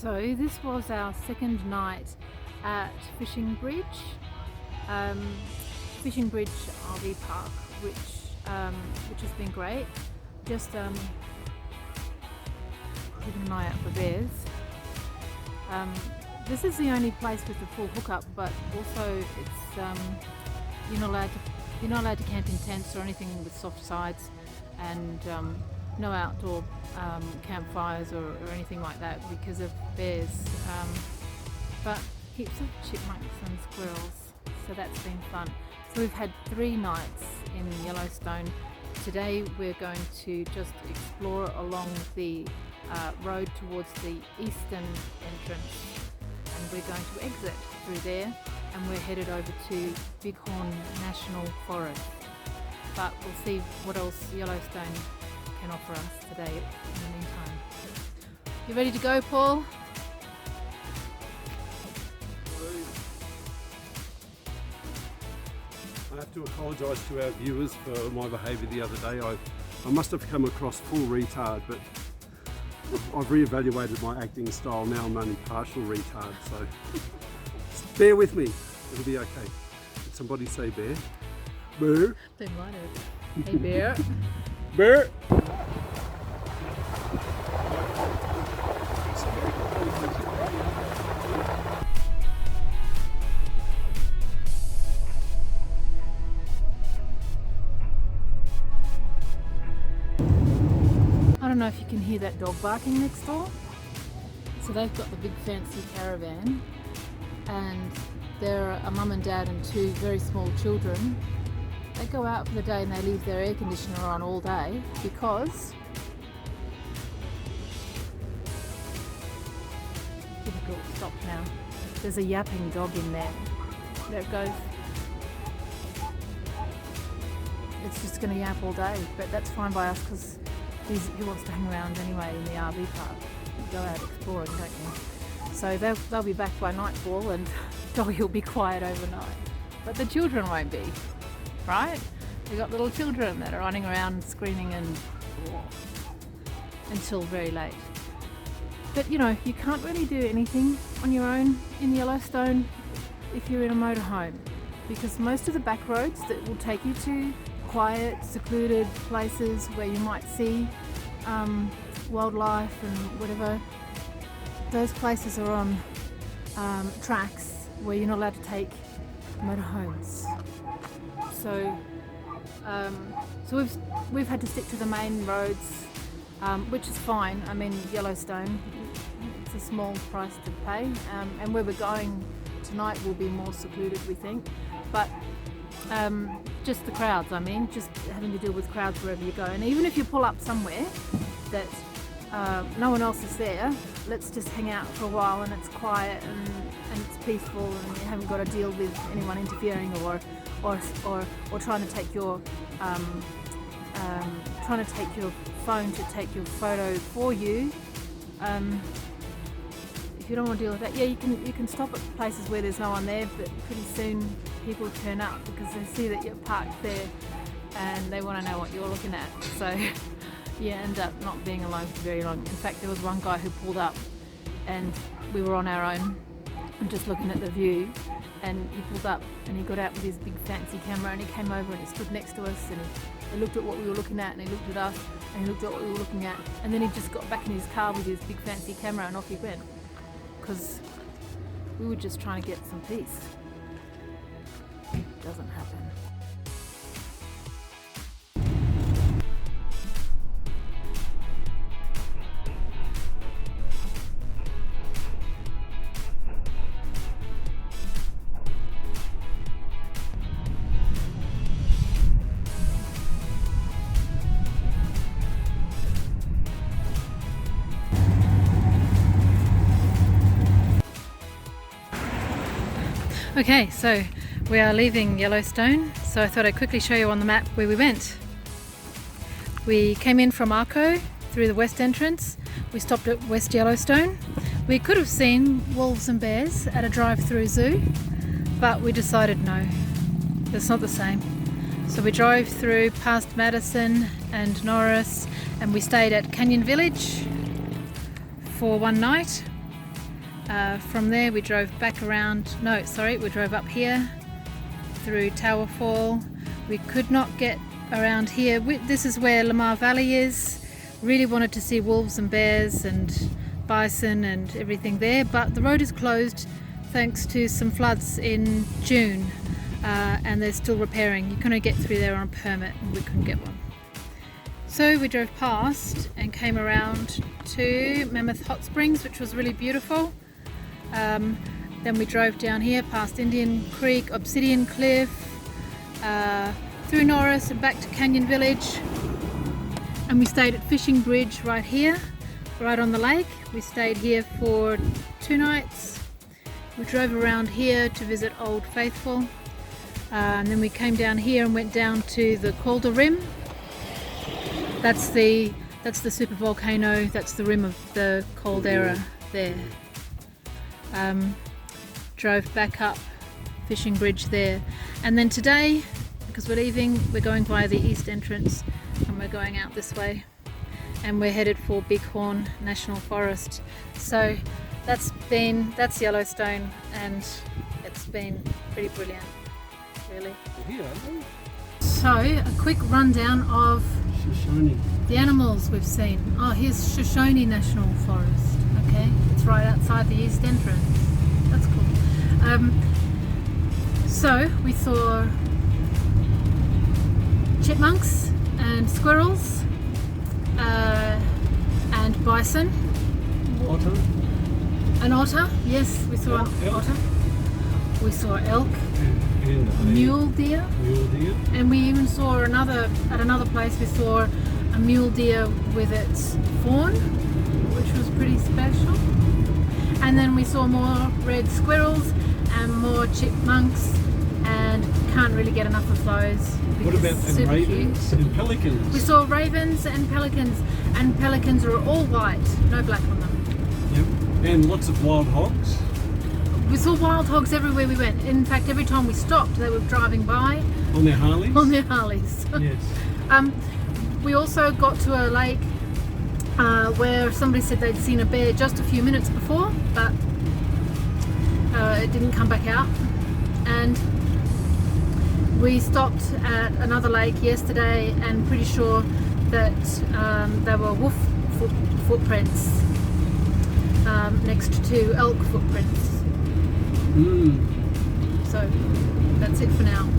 So this was our second night at Fishing Bridge RV Park, which has been great. Just keeping an eye out for bears. This is the only place with the full hookup, but also it's you're not allowed to camp in tents or anything with soft sides, and no outdoor campfires or anything like that because of bears. But heaps of chipmunks and squirrels, so that's been fun. So we've had 3 nights in Yellowstone. Today we're going to just explore along the road towards the eastern entrance, and we're going to exit through there, and we're headed over to Bighorn National Forest. But we'll see what else Yellowstone can offer us today in the meantime. You ready to go, Paul? I have to apologise to our viewers for my behaviour the other day. I must have come across full retard, but I've re-evaluated my acting style. Now I'm only partial retard, so bear with me. It'll be okay. Did somebody say bear? Bear? They might have. Hey, bear. Bear! I don't know if you can hear that dog barking next door. So they've got the big fancy caravan, and they're a mum and dad and 2 very small children. They go out for the day and they leave their air conditioner on all day because difficult. Stop now. There's a yapping dog in there. There it goes. It's just going to yap all day, but that's fine by us because he wants to hang around anyway in the RV park. You go out exploring, don't you? So they'll be back by nightfall, and doggy will be quiet overnight. But the children won't be, right? We've got little children that are running around screaming and until very late. But you know, you can't really do anything on your own in Yellowstone if you're in a motorhome, because most of the back roads that will take you to quiet, secluded places where you might see wildlife and whatever, those places are on tracks where you're not allowed to take motorhomes. So we've had to stick to the main roads, which is fine. I mean, Yellowstone, it's a small price to pay, and where we're going tonight will be more secluded, we think. But just the crowds, just having to deal with crowds wherever you go. And even if you pull up somewhere that no one else is there, let's just hang out for a while and it's quiet and it's peaceful, and you haven't got to deal with anyone interfering or trying to take your phone to take your photo for you. If you don't want to deal with that, you can stop at places where there's no one there, but pretty soon people turn up because they see that you're parked there and they want to know what you're looking at. So you end up not being alone for very long. In fact, there was one guy who pulled up and we were on our own and just looking at the view, and he pulled up and he got out with his big fancy camera and he came over and he stood next to us and he looked at what we were looking at and he looked at us and he looked at what we were looking at, and then he just got back in his car with his big fancy camera and off he went, because we were just trying to get some peace. It doesn't happen. Okay, so we are leaving Yellowstone, so I thought I'd quickly show you on the map where we went. We came in from Arco through the west entrance. We stopped at West Yellowstone. We could have seen wolves and bears at a drive-through zoo, but we decided no, it's not the same. So we drove through past Madison and Norris, and we stayed at Canyon Village for one night. From there we drove back around, we drove up here through Tower Fall. We could not get around here. This is where Lamar Valley is. Really wanted to see wolves and bears and bison and everything there, but the road is closed thanks to some floods in June, and they're still repairing. You couldn't get through there on a permit, and we couldn't get one. So we drove past and came around to Mammoth Hot Springs, which was really beautiful. Then we drove down here past Indian Creek, Obsidian Cliff, through Norris and back to Canyon Village. And we stayed at Fishing Bridge right here, right on the lake. We stayed here for 2 nights. We drove around here to visit Old Faithful. And then we came down here and went down to the Calder Rim. That's the super volcano. That's the rim of the caldera there. Drove back up Fishing Bridge there, and then today, because we're leaving, we're going via the east entrance and we're going out this way, and we're headed for Bighorn National Forest. So that's Yellowstone, and it's been pretty brilliant, really. So a quick rundown of Shoshone. the animals we've seen. Oh, here's Shoshone National Forest. Okay, it's right outside the east entrance. That's cool. So we saw chipmunks and squirrels and bison. Otter. An otter, yes, we saw an Elk. otter. We saw elk, And mule deer, and we even saw at another place we saw a mule deer with its fawn, which was pretty special. And then we saw more red squirrels and more chipmunks, and can't really get enough of those. What about super ravens cute. and pelicans? We saw ravens and pelicans are all white, no black on them. Yep. And lots of wild hogs. We saw wild hogs everywhere we went. In fact, every time we stopped, they were driving by On their Harleys? on their Harleys. Yes. We also got to a lake where somebody said they'd seen a bear just a few minutes before, but it didn't come back out. And we stopped at another lake yesterday, and pretty sure that there were wolf footprints next to elk footprints. So that's it for now.